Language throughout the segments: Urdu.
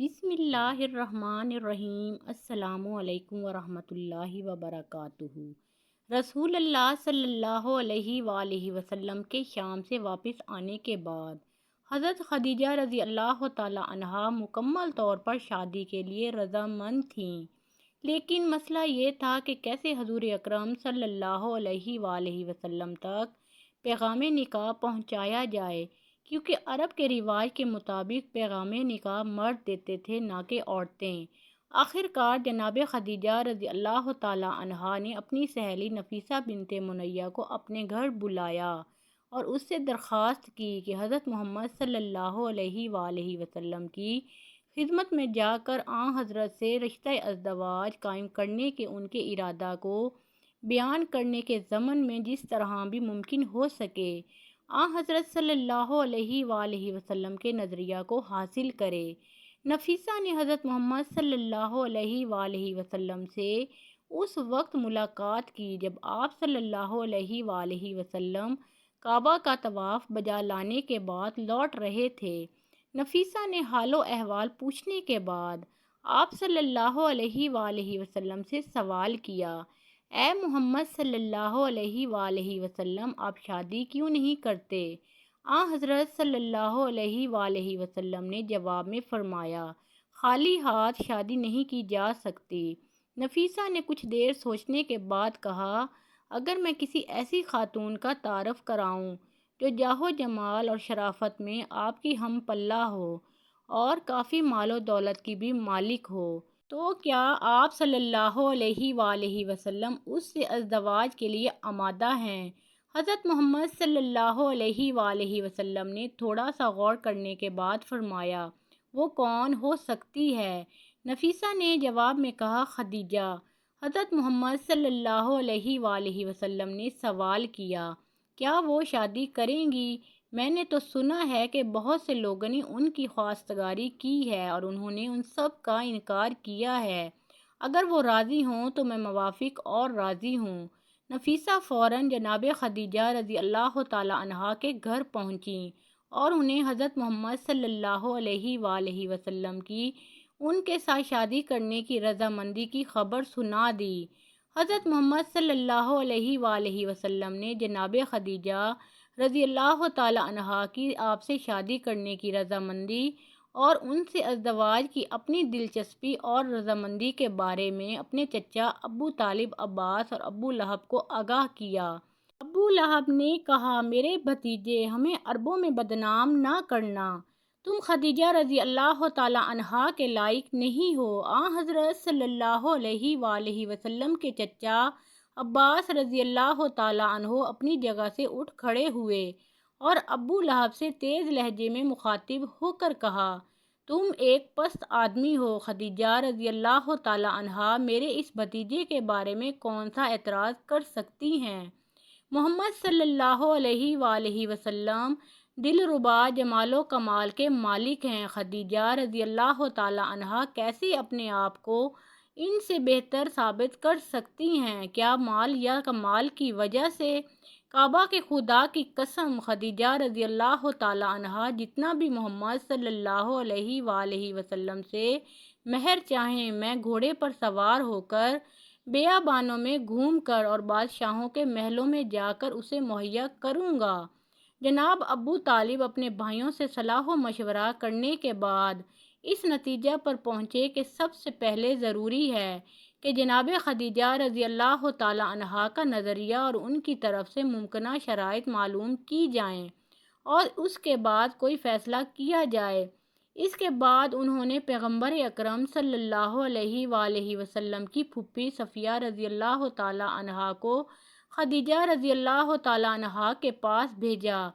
بسم اللہ الرحمن الرحیم۔ السلام علیکم ورحمۃ اللہ وبرکاتہ۔ رسول اللہ صلی اللہ علیہ وآلہ وسلم کے شام سے واپس آنے کے بعد حضرت خدیجہ رضی اللہ تعالی عنہا مکمل طور پر شادی کے لیے رضامند تھیں، لیکن مسئلہ یہ تھا کہ کیسے حضور اکرم صلی اللہ علیہ وآلہ وسلم تک پیغام نکاح پہنچایا جائے، کیونکہ عرب کے رواج کے مطابق پیغام نکاح مرد دیتے تھے، نہ کہ عورتیں۔ آخر کار جناب خدیجہ رضی اللہ تعالی عنہا نے اپنی سہیلی نفیسہ بنت منیہ کو اپنے گھر بلایا اور اس سے درخواست کی کہ حضرت محمد صلی اللہ علیہ وآلہ وسلم کی خدمت میں جا کر آن حضرت سے رشتہ ازدواج قائم کرنے کے ان کے ارادہ کو بیان کرنے کے ضمن میں جس طرح بھی ممکن ہو سکے حضرت صلی اللہ علیہ وآلہ وسلم کے نظریہ کو حاصل کرے۔ نفیسہ نے حضرت محمد صلی اللہ علیہ وآلہ وسلم سے اس وقت ملاقات کی جب آپ صلی اللہ علیہ وآلہ وسلم کعبہ کا طواف بجا لانے کے بعد لوٹ رہے تھے۔ نفیسہ نے حال و احوال پوچھنے کے بعد آپ صلی اللہ علیہ وآلہ وسلم سے سوال کیا، اے محمد صلی اللہ علیہ وآلہ وسلم، آپ شادی کیوں نہیں کرتے؟ حضرت صلی اللہ علیہ وآلہ وسلم نے جواب میں فرمایا، خالی ہاتھ شادی نہیں کی جا سکتی۔ نفیسہ نے کچھ دیر سوچنے کے بعد کہا، اگر میں کسی ایسی خاتون کا تعارف کراؤں جو جاہ و جمال اور شرافت میں آپ کی ہم پلہ ہو اور کافی مال و دولت کی بھی مالک ہو، تو کیا آپ صلی اللہ علیہ وآلہ وسلم اس سے ازدواج کے لیے آمادہ ہیں؟ حضرت محمد صلی اللہ علیہ وآلہ وسلم نے تھوڑا سا غور کرنے کے بعد فرمایا، وہ کون ہو سکتی ہے؟ نفیسہ نے جواب میں کہا، خدیجہ۔ حضرت محمد صلی اللہ علیہ وآلہ وسلم نے سوال کیا، کیا وہ شادی کریں گی؟ میں نے تو سنا ہے کہ بہت سے لوگوں نے ان کی خواستگاری کی ہے اور انہوں نے ان سب کا انکار کیا ہے۔ اگر وہ راضی ہوں تو میں موافق اور راضی ہوں۔ نفیسہ فوراً جناب خدیجہ رضی اللہ تعالی عنہا کے گھر پہنچیں اور انہیں حضرت محمد صلی اللہ علیہ وآلہ وسلم کی ان کے ساتھ شادی کرنے کی رضامندی کی خبر سنا دی۔ حضرت محمد صلی اللہ علیہ وآلہ وسلم نے جناب خدیجہ رضی اللہ تعالی عنہا کی آپ سے شادی کرنے کی رضامندی اور ان سے ازدواج کی اپنی دلچسپی اور رضامندی کے بارے میں اپنے چچا ابو طالب عباس اور ابو لہب کو آگاہ کیا۔ ابو لہب نے کہا، میرے بھتیجے، ہمیں عربوں میں بدنام نہ کرنا، تم خدیجہ رضی اللہ تعالی عنہا کے لائق نہیں ہو۔ حضرت صلی اللہ علیہ وآلہ وسلم کے چچا عباس رضی اللہ تعالی عنہ اپنی جگہ سے اٹھ کھڑے ہوئے اور ابو لہب سے تیز لہجے میں مخاطب ہو کر کہا، تم ایک پست آدمی ہو۔ خدیجہ رضی اللہ تعالی عنہا میرے اس بھتیجے کے بارے میں کون سا اعتراض کر سکتی ہیں؟ محمد صلی اللہ علیہ وآلہ وسلم دلربا جمال و کمال کے مالک ہیں۔ خدیجہ رضی اللہ تعالی عنہا کیسے اپنے آپ کو ان سے بہتر ثابت کر سکتی ہیں؟ کیا مال یا کمال کی وجہ سے؟ کعبہ کے خدا کی قسم، خدیجہ رضی اللہ تعالی عنہا جتنا بھی محمد صلی اللہ علیہ وآلہ وسلم سے مہر چاہیں، میں گھوڑے پر سوار ہو کر بیابانوں میں گھوم کر اور بادشاہوں کے محلوں میں جا کر اسے مہیا کروں گا۔ جناب ابو طالب اپنے بھائیوں سے صلاح و مشورہ کرنے کے بعد اس نتیجہ پر پہنچے کہ سب سے پہلے ضروری ہے کہ جناب خدیجہ رضی اللہ تعالی عنہا کا نظریہ اور ان کی طرف سے ممکنہ شرائط معلوم کی جائیں اور اس کے بعد کوئی فیصلہ کیا جائے۔ اس کے بعد انہوں نے پیغمبر اکرم صلی اللہ علیہ وآلہ وسلم کی پھوپھی صفیہ رضی اللہ تعالی عنہا کو خدیجہ رضی اللہ تعالی عنہا کے پاس بھیجا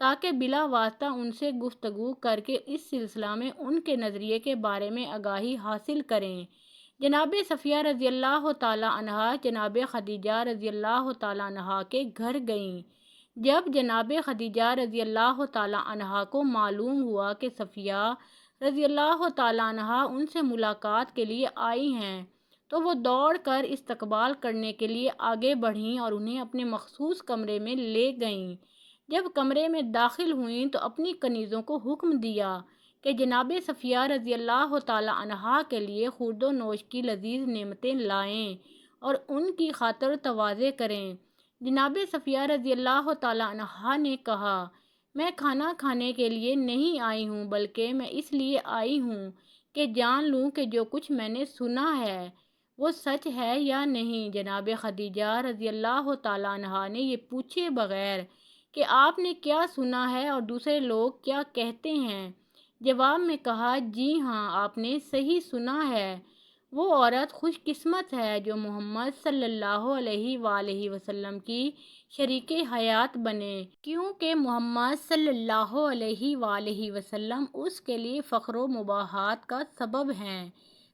تاکہ بلا واسطہ ان سے گفتگو کر کے اس سلسلہ میں ان کے نظریے کے بارے میں آگاہی حاصل کریں۔ جناب صفیہ رضی اللہ تعالی عنہا جناب خدیجہ رضی اللہ تعالی عنہا کے گھر گئیں۔ جب جناب خدیجہ رضی اللہ تعالی عنہا کو معلوم ہوا کہ صفیہ رضی اللہ تعالی عنہا ان سے ملاقات کے لیے آئی ہیں، تو وہ دوڑ کر استقبال کرنے کے لیے آگے بڑھیں اور انہیں اپنے مخصوص کمرے میں لے گئیں۔ جب کمرے میں داخل ہوئیں تو اپنی کنیزوں کو حکم دیا کہ جناب صفیہ رضی اللہ تعالی عنہا کے لیے خورد و نوش کی لذیذ نعمتیں لائیں اور ان کی خاطر تواضع کریں۔ جناب صفیہ رضی اللہ تعالی عنہا نے کہا، میں کھانا کھانے کے لیے نہیں آئی ہوں، بلکہ میں اس لیے آئی ہوں کہ جان لوں کہ جو کچھ میں نے سنا ہے وہ سچ ہے یا نہیں۔ جناب خدیجہ رضی اللہ تعالی عنہا نے یہ پوچھے بغیر کہ آپ نے کیا سنا ہے اور دوسرے لوگ کیا کہتے ہیں، جواب میں کہا، جی ہاں، آپ نے صحیح سنا ہے۔ وہ عورت خوش قسمت ہے جو محمد صلی اللہ علیہ وآلہ وسلم کی شریک حیات بنے، کیونکہ محمد صلی اللہ علیہ وآلہ وسلم اس کے لیے فخر و مباحات کا سبب ہیں۔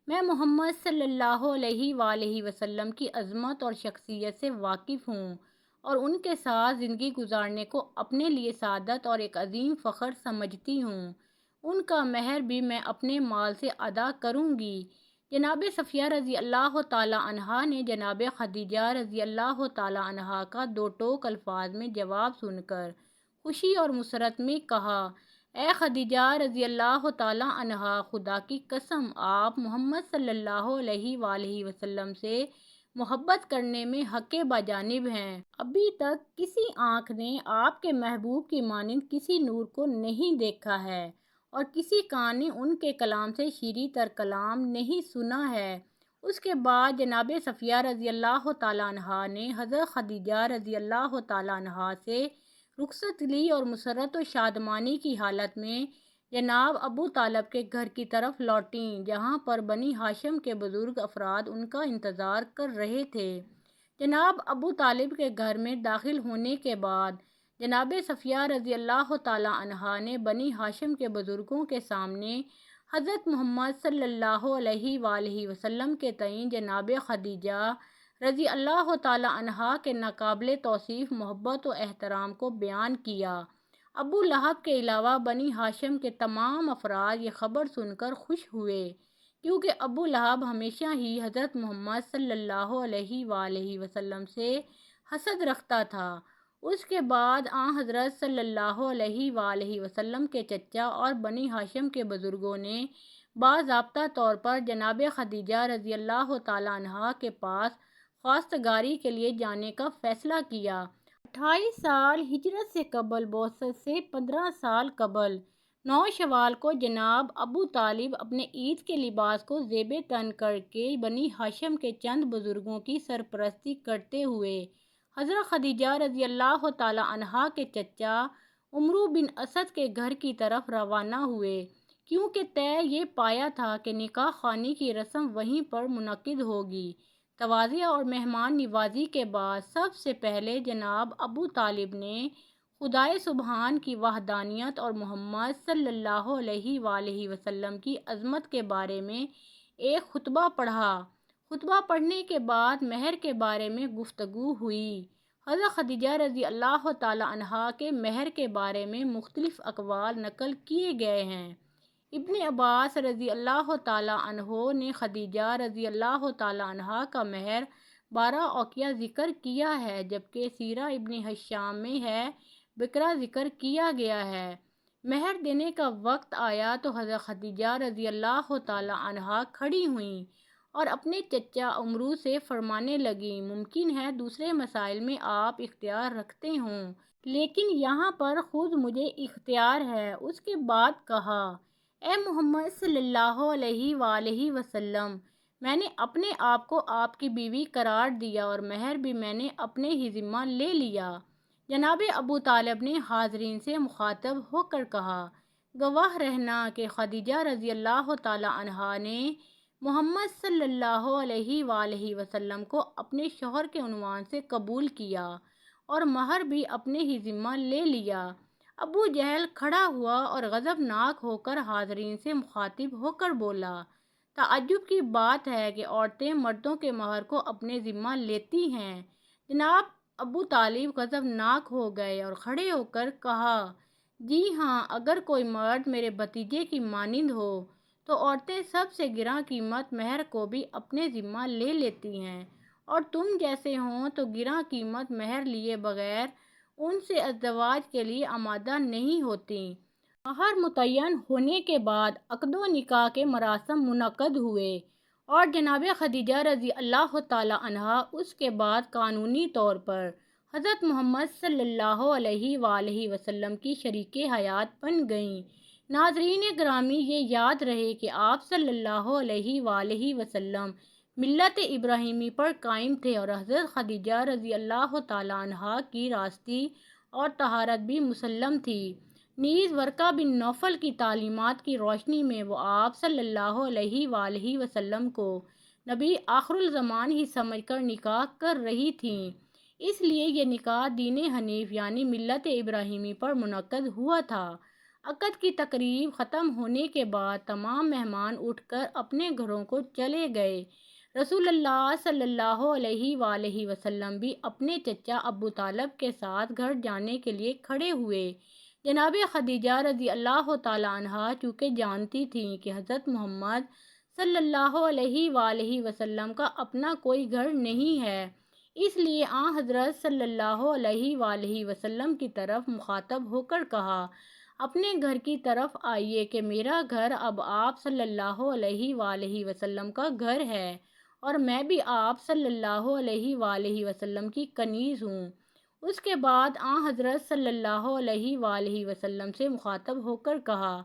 میں محمد صلی اللہ علیہ وآلہ وسلم کی عظمت اور شخصیت سے واقف ہوں اور ان کے ساتھ زندگی گزارنے کو اپنے لیے سعادت اور ایک عظیم فخر سمجھتی ہوں۔ ان کا مہر بھی میں اپنے مال سے ادا کروں گی۔ جناب صفیہ رضی اللہ تعالی عنہا نے جناب خدیجہ رضی اللہ تعالی عنہا کا دو ٹوک الفاظ میں جواب سن کر خوشی اور مسرت میں کہا، اے خدیجہ رضی اللہ تعالی عنہا، خدا کی قسم، آپ محمد صلی اللہ علیہ وآلہ وسلم سے محبت کرنے میں حق بجانب ہیں۔ ابھی تک کسی آنکھ نے آپ کے محبوب کی مانند کسی نور کو نہیں دیکھا ہے اور کسی کان نے ان کے کلام سے شیریں تر کلام نہیں سنا ہے۔ اس کے بعد جناب صفیہ رضی اللہ تعالی عنہا نے حضرت خدیجہ رضی اللہ تعالی عنہا سے رخصت لی اور مسرت و شادمانی کی حالت میں جناب ابو طالب کے گھر کی طرف لوٹیں، جہاں پر بنی ہاشم کے بزرگ افراد ان کا انتظار کر رہے تھے۔ جناب ابو طالب کے گھر میں داخل ہونے کے بعد جناب صفیہ رضی اللہ تعالی عنہا نے بنی ہاشم کے بزرگوں کے سامنے حضرت محمد صلی اللہ علیہ وآلہ وسلم کے تئیں جناب خدیجہ رضی اللہ تعالی عنہا کے ناقابل توصیف محبت و احترام کو بیان کیا۔ ابو لہب کے علاوہ بنی ہاشم کے تمام افراد یہ خبر سن کر خوش ہوئے، کیونکہ ابو لہب ہمیشہ ہی حضرت محمد صلی اللہ علیہ وآلہ وسلم سے حسد رکھتا تھا۔ اس کے بعد آن حضرت صلی اللہ علیہ وآلہ وسلم کے چچا اور بنی ہاشم کے بزرگوں نے باضابطہ طور پر جناب خدیجہ رضی اللہ تعالی عنہا کے پاس خواستگاری کے لیے جانے کا فیصلہ کیا۔ 28 سال ہجرت سے قبل، بعثت سے 15 سال قبل، 9 شوال کو جناب ابو طالب اپنے عید کے لباس کو زیب تن کر کے بنی ہاشم کے چند بزرگوں کی سرپرستی کرتے ہوئے حضرت خدیجہ رضی اللہ تعالی عنہا کے چچا عمرو بن اسد کے گھر کی طرف روانہ ہوئے، کیونکہ طے یہ پایا تھا کہ نکاح خوانی کی رسم وہیں پر منعقد ہوگی۔ تواضع اور مہمان نوازی کے بعد سب سے پہلے جناب ابو طالب نے خدائے سبحان کی وحدانیت اور محمد صلی اللہ علیہ وآلہ وسلم کی عظمت کے بارے میں ایک خطبہ پڑھا۔ خطبہ پڑھنے کے بعد مہر کے بارے میں گفتگو ہوئی۔ حضرت خدیجہ رضی اللہ تعالی عنہا کے مہر کے بارے میں مختلف اقوال نقل کیے گئے ہیں۔ ابن عباس رضی اللہ تعالی عنہ نے خدیجہ رضی اللہ تعالی عنہا کا مہر 12 اوقیہ ذکر کیا ہے، جبکہ سیرہ ابن ہشام میں ہے بکرا ذکر کیا گیا ہے۔ مہر دینے کا وقت آیا تو حضرت خدیجہ رضی اللہ تعالی عنہا کھڑی ہوئیں اور اپنے چچا عمرو سے فرمانے لگیں، ممکن ہے دوسرے مسائل میں آپ اختیار رکھتے ہوں، لیکن یہاں پر خود مجھے اختیار ہے۔ اس کے بعد کہا، اے محمد صلی اللہ علیہ وآلہ وسلم، میں نے اپنے آپ کو آپ کی بیوی قرار دیا اور مہر بھی میں نے اپنے ہی ذمہ لے لیا۔ جناب ابو طالب نے حاضرین سے مخاطب ہو کر کہا، گواہ رہنا کہ خدیجہ رضی اللہ تعالی عنہا نے محمد صلی اللہ علیہ وآلہ وسلم کو اپنے شوہر کے عنوان سے قبول کیا اور مہر بھی اپنے ہی ذمہ لے لیا۔ ابو جہل کھڑا ہوا اور غضبناک ہو کر حاضرین سے مخاطب ہو کر بولا، تعجب کی بات ہے کہ عورتیں مردوں کے مہر کو اپنے ذمہ لیتی ہیں۔ جناب ابو طالب غضبناک ہو گئے اور کھڑے ہو کر کہا، جی ہاں، اگر کوئی مرد میرے بھتیجے کی مانند ہو تو عورتیں سب سے گراں قیمت مہر کو بھی اپنے ذمہ لے لیتی ہیں، اور تم جیسے ہوں تو گراں قیمت مہر لیے بغیر ان سے ازدواج کے لیے آمادہ نہیں ہوتیں۔ مہر متعین ہونے کے بعد عقد و نکاح کے مراسم منعقد ہوئے اور جناب خدیجہ رضی اللہ تعالی عنہا اس کے بعد قانونی طور پر حضرت محمد صلی اللہ علیہ وآلہ وسلم کی شریک حیات بن گئیں۔ ناظرین گرامی، یہ یاد رہے کہ آپ صلی اللہ علیہ وآلہ وسلم ملت ابراہیمی پر قائم تھے اور حضرت خدیجہ رضی اللہ تعالی عنہا کی راستی اور طہارت بھی مسلم تھی۔ نیز ورقہ بن نوفل کی تعلیمات کی روشنی میں وہ آپ صلی اللہ علیہ وآلہ وسلم کو نبی آخر الزمان ہی سمجھ کر نکاح کر رہی تھیں۔ اس لیے یہ نکاح دین حنیف یعنی ملت ابراہیمی پر منعقد ہوا تھا۔ عقد کی تقریب ختم ہونے کے بعد تمام مہمان اٹھ کر اپنے گھروں کو چلے گئے۔ رسول اللہ صلی اللہ علیہ وآلہ وسلم بھی اپنے چچا ابو طالب کے ساتھ گھر جانے کے لیے کھڑے ہوئے۔ جناب خدیجہ رضی اللہ تعالی عنہا چونکہ جانتی تھیں کہ حضرت محمد صلی اللہ علیہ وآلہ وسلم کا اپنا کوئی گھر نہیں ہے، اس لیے آن حضرت صلی اللہ علیہ وآلہ وسلم کی طرف مخاطب ہو کر کہا، اپنے گھر کی طرف آئیے کہ میرا گھر اب آپ صلی اللہ علیہ وآلہ وسلم کا گھر ہے اور میں بھی آپ صلی اللہ علیہ وآلہ وسلم کی کنیز ہوں۔ اس کے بعد آن حضرت صلی اللہ علیہ وآلہ وسلم سے مخاطب ہو کر کہا،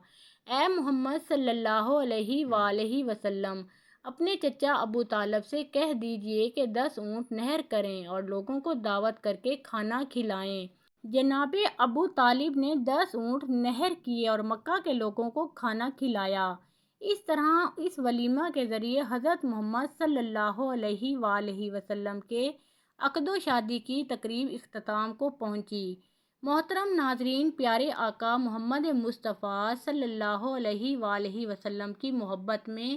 اے محمد صلی اللہ علیہ وآلہ وسلم، اپنے چچا ابو طالب سے کہہ دیجئے کہ 10 اونٹ نہر کریں اور لوگوں کو دعوت کر کے کھانا کھلائیں۔ جناب ابو طالب نے 10 اونٹ نہر کیے اور مکہ کے لوگوں کو کھانا کھلایا۔ اس طرح اس ولیمہ کے ذریعے حضرت محمد صلی اللہ علیہ وآلہ وسلم کے عقد و شادی کی تقریب اختتام کو پہنچی۔ محترم ناظرین، پیارے آقا محمد مصطفیٰ صلی اللہ علیہ وآلہ وسلم کی محبت میں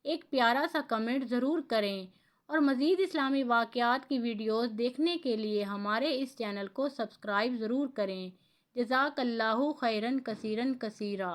ایک پیارا سا کمنٹ ضرور کریں اور مزید اسلامی واقعات کی ویڈیوز دیکھنے کے لیے ہمارے اس چینل کو سبسکرائب ضرور کریں۔ جزاک اللہ خیرا کثیرا کثیرا۔